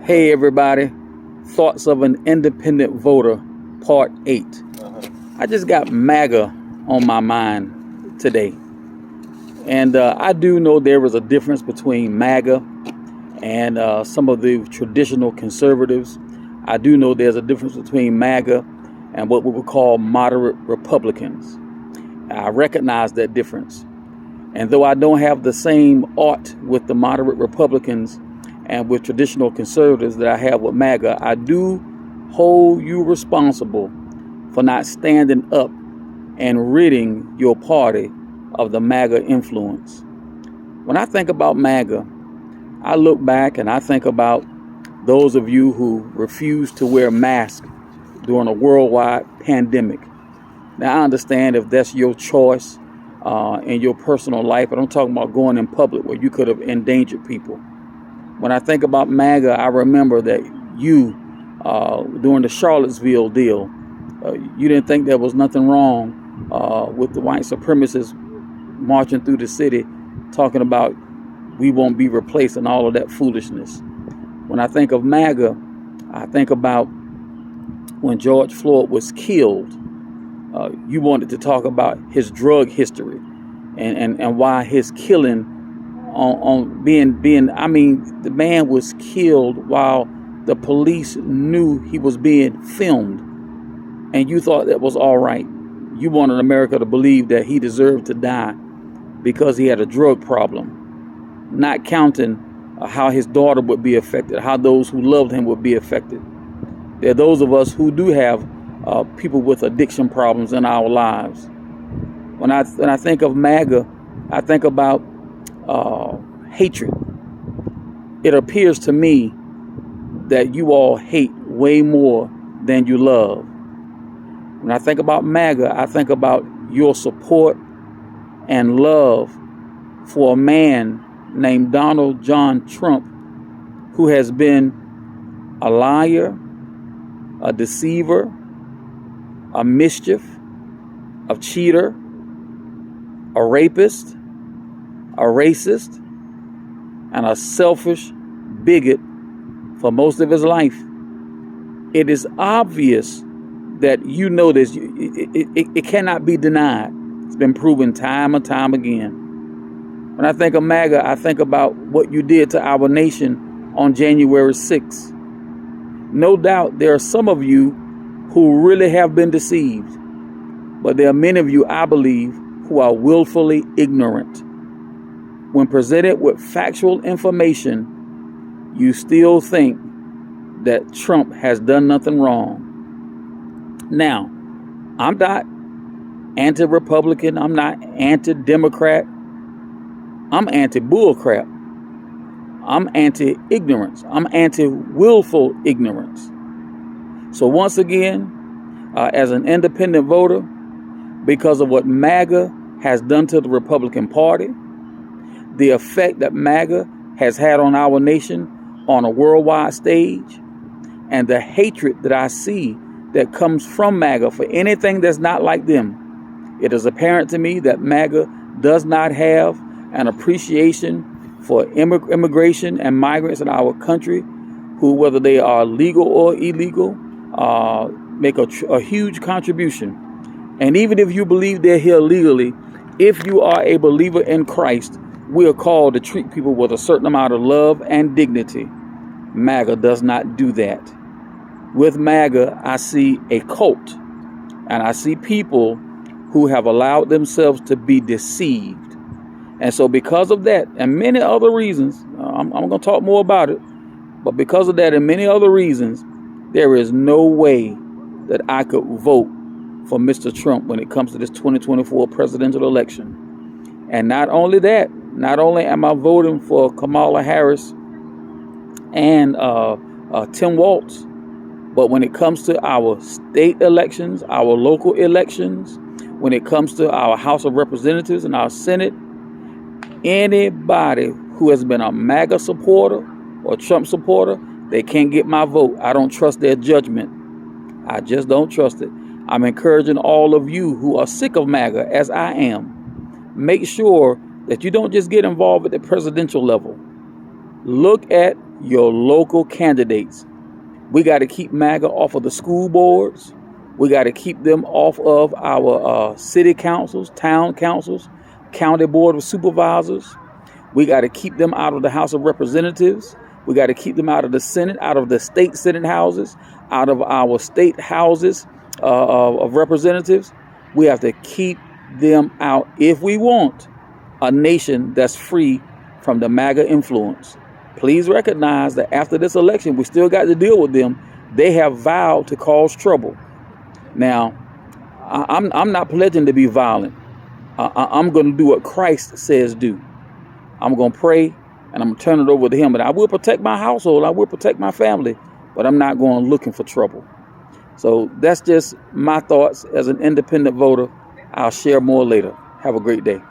Hey everybody, Thoughts of an Independent Voter, Part 8. I just got MAGA on my mind today. And I do know there is a difference between MAGA and some of the traditional conservatives. I do know there's a difference between MAGA and what we would call moderate Republicans. I recognize that difference. And though I don't have the same art with the moderate Republicans and with traditional conservatives that I have with MAGA, I do hold you responsible for not standing up and ridding your party of the MAGA influence. When I think about MAGA, I look back and I think about those of you who refused to wear masks during a worldwide pandemic. Now, I understand if that's your choice in your personal life, but I'm talking about going in public where you could have endangered people. When I think about MAGA, I remember that you, during the Charlottesville deal, you didn't think there was nothing wrong with the white supremacists marching through the city talking about we won't be replaced and all of that foolishness. When I think of MAGA, I think about when George Floyd was killed. You wanted to talk about his drug history and why his killing on being the man was killed while the police knew he was being filmed, and you thought that was all right. You wanted America to believe that he deserved to die because he had a drug problem, not counting how his daughter would be affected, how those who loved him would be affected. There are those of us who do have people with addiction problems in our lives. When I think of MAGA, I think about hatred. It appears to me that you all hate way more than you love. When I think about MAGA, I think about your support and love for a man named Donald John Trump, who has been a liar, a deceiver, a mischief, a cheater, a rapist, a racist, and a selfish bigot for most of his life. It is obvious that you know this. It cannot be denied. It's been proven time and time again. When I think of MAGA, I think about what you did to our nation on January 6th. No doubt there are some of you who really have been deceived, but there are many of you, I believe, who are willfully ignorant. When presented with factual information, you still think that Trump has done nothing wrong. Now, I'm not anti-Republican. I'm not anti-Democrat. I'm anti-bullcrap. I'm anti-ignorance. I'm anti-willful ignorance. So once again, as an independent voter, because of what MAGA has done to the Republican Party, the effect that MAGA has had on our nation on a worldwide stage, and the hatred that I see that comes from MAGA for anything that's not like them, it is apparent to me that MAGA does not have an appreciation for immigration and migrants in our country who, whether they are legal or illegal, make a huge contribution. And even if you believe they're here legally, if you are a believer in Christ, we are called to treat people with a certain amount of love and dignity. MAGA does not do that. With MAGA, I see a cult, and I see people who have allowed themselves to be deceived. And so because of that and many other reasons, I'm going to talk more about it, but because of that and many other reasons, there is no way that I could vote for Mr. Trump when it comes to this 2024 presidential election. And not only that, not only am I voting for Kamala Harris and Tim Walz, but when it comes to our state elections, our local elections, when it comes to our House of Representatives and our Senate, anybody who has been a MAGA supporter or Trump supporter, they can't get my vote. I don't trust their judgment. I just don't trust it. I'm encouraging all of you who are sick of MAGA, as I am, make sure that you don't just get involved at the presidential level. Look at your local candidates. We got to keep MAGA off of the school boards. We got to keep them off of our city councils, town councils, county board of supervisors. We got to keep them out of the House of Representatives. We got to keep them out of the Senate, out of the state Senate houses, out of our state houses of representatives. We have to keep them out if we want a nation that's free from the MAGA influence. Please recognize that after this election, we still got to deal with them. They have vowed to cause trouble. Now, I'm not pledging to be violent. I'm going to do what Christ says do. I'm going to pray and I'm going to turn it over to him. But I will protect my household. I will protect my family. But I'm not going looking for trouble. So that's just my thoughts as an independent voter. I'll share more later. Have a great day.